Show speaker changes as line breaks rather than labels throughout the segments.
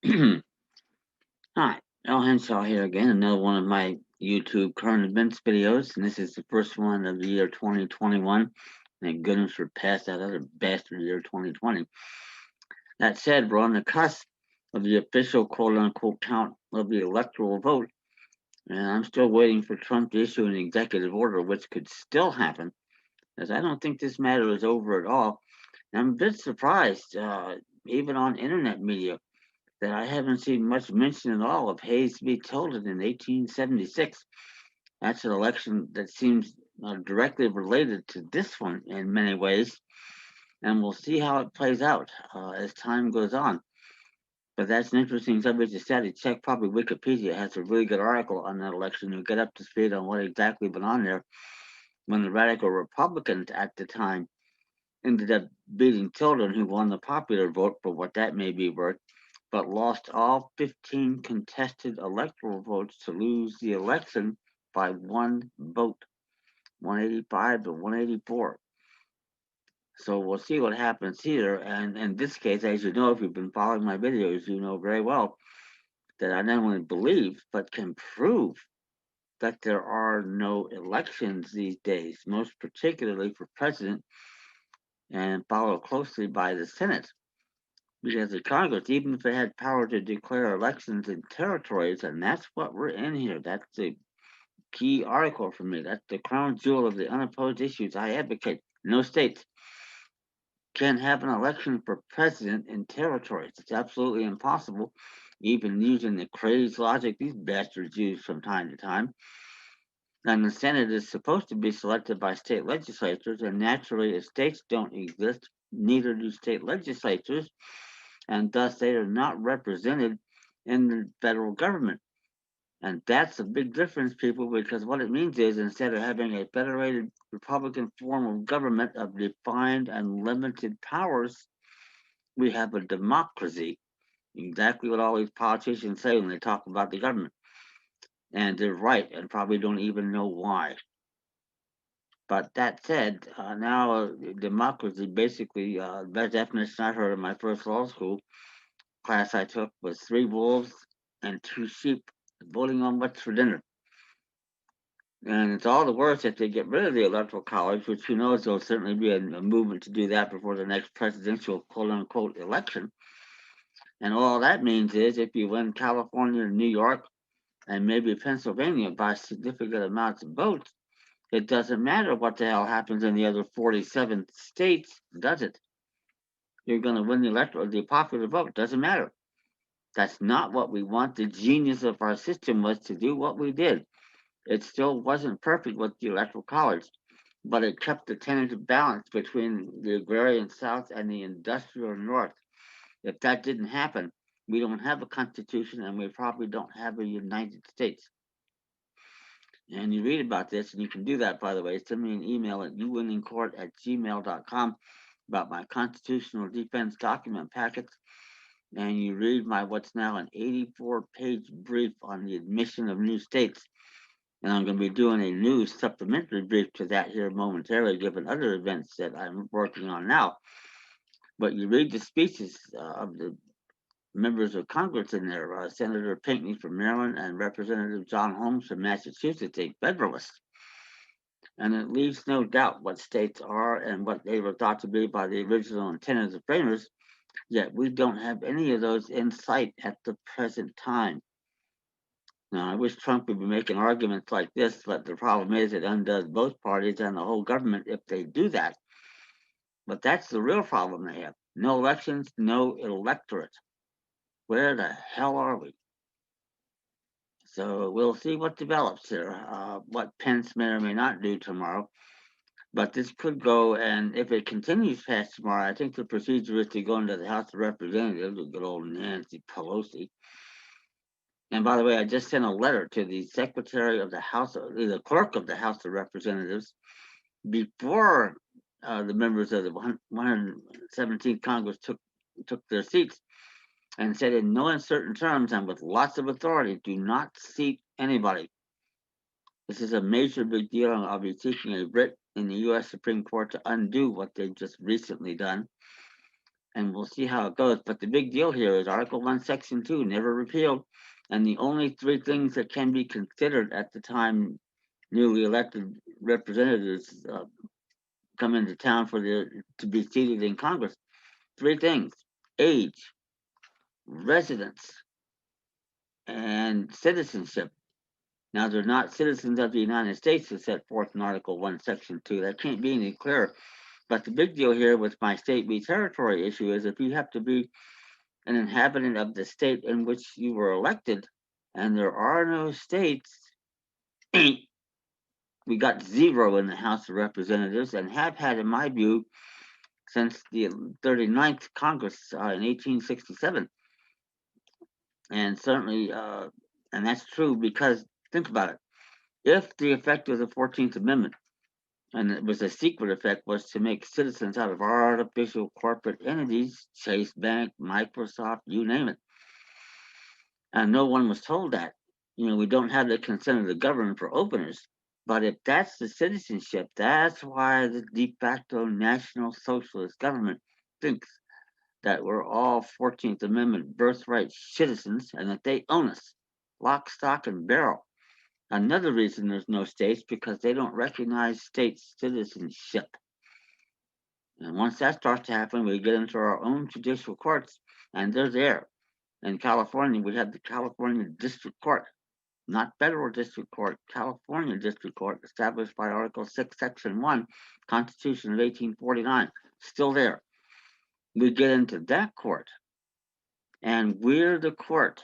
Hi, Al Henshaw here again, another one of my YouTube current events videos, and this is the first one of the year 2021. Thank goodness we're past that other bastard year 2020. That said, we're on the cusp of the official quote-unquote count of the electoral vote, and I'm still waiting for Trump to issue an executive order, which could still happen, as I don't think this matter is over at all. And I'm a bit surprised, even on internet media, that I haven't seen much mention at all of Hayes v. Tilden in 1876. That's an election that seems directly related to this one in many ways, and we'll see how it plays out as time goes on. But that's an interesting subject to study. Check probably Wikipedia has a really good article on that election. You'll get up to speed on what exactly went on there when the radical Republicans at the time ended up beating Tilden, who won the popular vote for what that may be worth, but lost all 15 contested electoral votes to lose the election by one vote, 185 to 184. So we'll see what happens here. And in this case, as you know, if you've been following my videos, you know very well that I not only believe, but can prove that there are no elections these days, most particularly for president, and followed closely by the Senate. Because the Congress, even if it had power to declare elections in territories, and that's what we're in here, that's the key article for me. That's the crown jewel of the unopposed issues I advocate. No states can have an election for president in territories. It's absolutely impossible, even using the crazed logic these bastards use from time to time. And the Senate is supposed to be selected by state legislatures, and naturally, if states don't exist, neither do state legislatures, and thus they are not represented in the federal government. And that's a big difference, people, because what it means is instead of having a federated Republican form of government of defined and limited powers, we have a democracy. Exactly what all these politicians say when they talk about the government. And they're right, and probably don't even know why. But that said, now democracy basically, the best definition I heard in my first law school class I took was three wolves and two sheep voting on what's for dinner. And it's all the worse if they get rid of the electoral college, which who knows, there'll certainly be a movement to do that before the next presidential quote unquote election. And all that means is if you win California and New York and maybe Pennsylvania by significant amounts of votes, it doesn't matter what the hell happens in the other 47 states, does it? You're going to win the popular vote. Doesn't matter. That's not what we want. The genius of our system was to do what we did. It still wasn't perfect with the electoral college, but it kept the tentative balance between the agrarian South and the industrial North. If that didn't happen, we don't have a constitution and we probably don't have a United States. And you read about this, and you can do that, by the way. Send me an email at youwinningcourt@gmail.com about my constitutional defense document packets. And you read my what's now an 84-page brief on the admission of new states. And I'm going to be doing a new supplementary brief to that here momentarily, given other events that I'm working on now. But you read the speeches of the members of Congress in there, Senator Pinckney from Maryland and Representative John Holmes from Massachusetts, a Federalist. And it leaves no doubt what states are and what they were thought to be by the original intent of the framers, yet we don't have any of those in sight at the present time. Now, I wish Trump would be making arguments like this, but the problem is it undoes both parties and the whole government if they do that. But that's the real problem they have. No elections, no electorate. Where the hell are we? So we'll see what develops here, what Pence may or may not do tomorrow. But this could go, and if it continues past tomorrow, I think the procedure is to go into the House of Representatives with good old Nancy Pelosi. And by the way, I just sent a letter to the Secretary of the House, the Clerk of the House of Representatives, before the members of the 117th Congress took their seats, and said in no uncertain terms and with lots of authority, do not seat anybody. This is a major big deal, and I'll be seeking a writ in the U.S. Supreme Court to undo what they've just recently done. and we'll see how it goes. But the big deal here is Article 1, Section 2, never repealed. And the only three things that can be considered at the time newly elected representatives come into town to be seated in Congress. Three things: age, residence, and citizenship. Now, they're not citizens of the United States as set forth in Article 1, Section 2. That can't be any clearer. But the big deal here with my state v. territory issue is if you have to be an inhabitant of the state in which you were elected, and there are no states, we got zero in the House of Representatives and have had, in my view, since the 39th Congress in 1867. And certainly, and that's true because, think about it, if the effect of the 14th Amendment, and it was a secret effect, was to make citizens out of artificial corporate entities, Chase Bank, Microsoft, you name it, and no one was told that. We don't have the consent of the government for openers. But if that's the citizenship, that's why the de facto National Socialist government thinks that we're all 14th Amendment birthright citizens and that they own us, lock, stock, and barrel. Another reason there's no states because they don't recognize state citizenship. And once that starts to happen, we get into our own judicial courts, and they're there. In California, we have the California District Court, not federal district court, California District Court, established by Article 6, Section 1, Constitution of 1849, still there. We get into that court, and we're the court,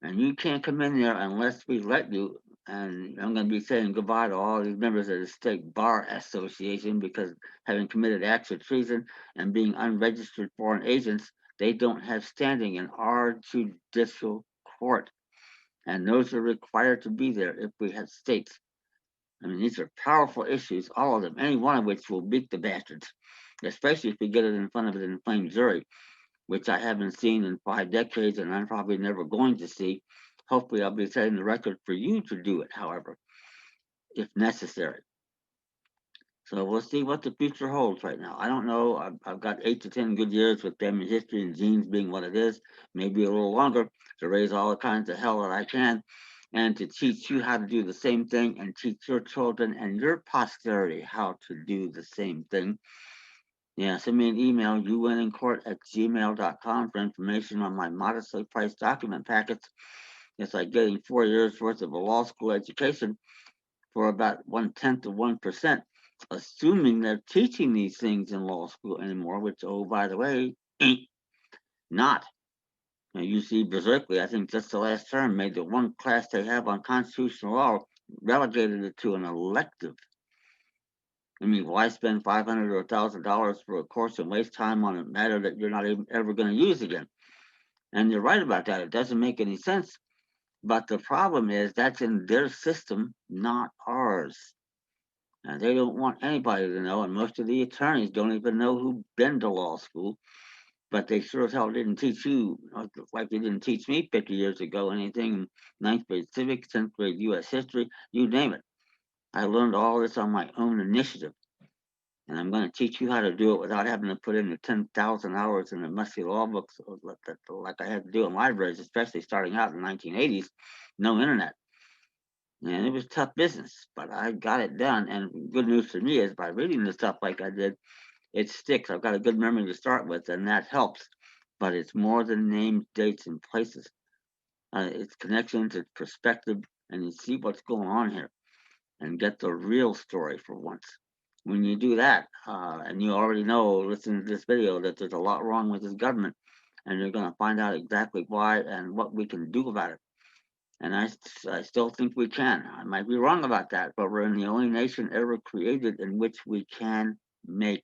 and you can't come in there unless we let you. And I'm going to be saying goodbye to all these members of the State Bar Association because having committed acts of treason and being unregistered foreign agents, they don't have standing in our judicial court. And those are required to be there if we have states. I mean, these are powerful issues, all of them, any one of which will beat the bastards, especially if we get it in front of an inflamed jury, which I haven't seen in 5 decades and I'm probably never going to see. Hopefully, I'll be setting the record for you to do it, however, if necessary. So we'll see what the future holds right now. I don't know. I've got 8 to 10 good years with family history and genes being what it is, maybe a little longer to raise all the kinds of hell that I can and to teach you how to do the same thing and teach your children and your posterity how to do the same thing. Yeah, send me an email, uwinnincourt@gmail.com for information on my modestly priced document packets. It's like getting 4 years worth of a law school education for about 1/10 of 1%, assuming they're teaching these things in law school anymore, which, oh, by the way, ain't not. Now, UC Berkeley, I think just the last term, made the one class they have on constitutional law, relegated it to an elective. I mean, why spend $500 or $1,000 for a course and waste time on a matter that you're not even ever going to use again? And you're right about that. It doesn't make any sense. But the problem is that's in their system, not ours. And they don't want anybody to know, and most of the attorneys don't even know who've been to law school. But they sure as hell didn't teach you, like they didn't teach me 50 years ago, anything 9th grade civics, 10th grade U.S. history, you name it. I learned all this on my own initiative. And I'm going to teach you how to do it without having to put in the 10,000 hours in the musty law books like I had to do in libraries, especially starting out in the 1980s. No internet. And it was tough business, but I got it done. And good news for me is by reading the stuff like I did, it sticks. I've got a good memory to start with, and that helps. But it's more than names, dates, and places. It's connections, it's perspective, and you see what's going on here and get the real story for once. When you do that, and you already know, listening to this video, that there's a lot wrong with this government, and you're going to find out exactly why and what we can do about it. And I still think we can. I might be wrong about that, but we're in the only nation ever created in which we can make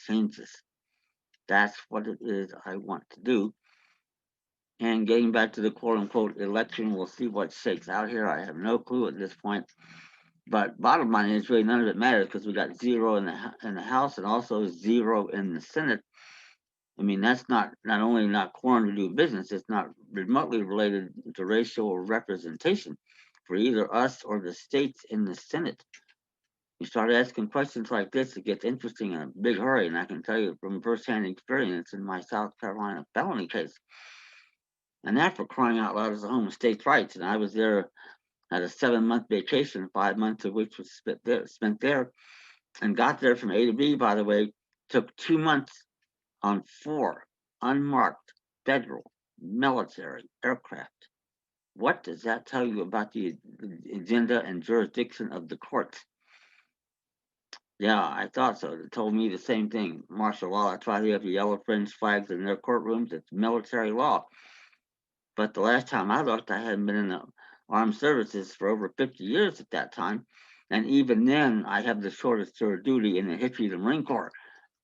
changes. That's what it is I want to do. And getting back to the quote unquote election, we'll see what shakes out here. I have no clue at this point. But bottom line is really none of it matters because we got zero in the House and also zero in the Senate. I mean, that's not only not quorum to do business, it's not remotely related to racial representation for either us or the states in the Senate. You start asking questions like this, it gets interesting in a big hurry, and I can tell you from firsthand experience in my South Carolina felony case. And that, for crying out loud, is the home of states' rights. And I was there at a 7-month vacation, 5 months of which was spent there, and got there from A to B, by the way, took 2 months on 4 unmarked federal military aircraft. What does that tell you about the agenda and jurisdiction of the courts? Yeah, I thought so. They told me the same thing. Martial law, that's why they have the yellow fringe flags in their courtrooms. It's military law. But the last time I looked, I hadn't been in the armed services for over 50 years at that time. And even then, I have the shortest tour of duty in the history of the Marine Corps,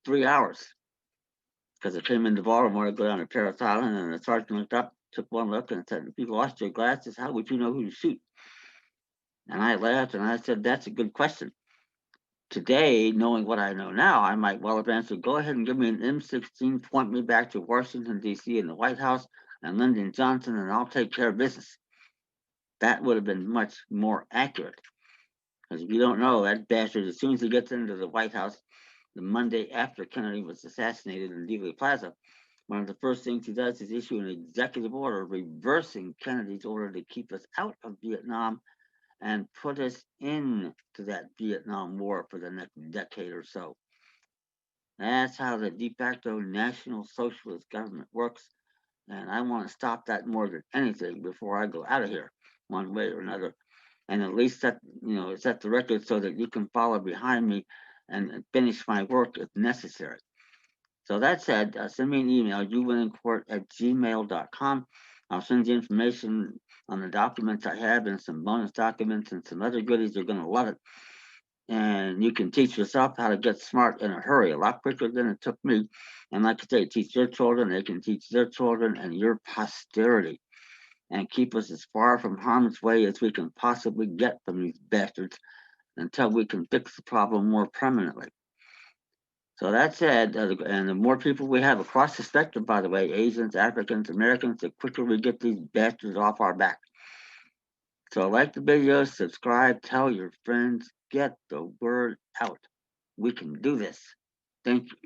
3 hours. Because I came into Baltimore to go down to Paris Island, and the sergeant looked up, took one look, and said, "If you lost your glasses, how would you know who to shoot?" And I laughed and I said, "That's a good question." Today, knowing what I know now, I might well have answered, "Go ahead and give me an M16, point me back to Washington, D.C. and the White House and Lyndon Johnson, and I'll take care of business." That would have been much more accurate. Because if you don't know, that bastard, as soon as he gets into the White House, the Monday after Kennedy was assassinated in Dealey Plaza, one of the first things he does is issue an executive order reversing Kennedy's order to keep us out of Vietnam and put us into that Vietnam War for the next decade or so. That's how the de facto National Socialist government works, and I want to stop that more than anything before I go out of here, one way or another. And at least set the record so that you can follow behind me and finish my work if necessary. So that said, send me an email, youwinnincourt@gmail.com. I'll send you information on the documents I have and some bonus documents and some other goodies. You're going to love it. And you can teach yourself how to get smart in a hurry, a lot quicker than it took me. And like I say, teach your children, they can teach their children and your posterity, and keep us as far from harm's way as we can possibly get from these bastards until we can fix the problem more permanently. So that said, and the more people we have across the spectrum, by the way, Asians, Africans, Americans, the quicker we get these bastards off our back. So like the video, subscribe, tell your friends, get the word out. We can do this. Thank you.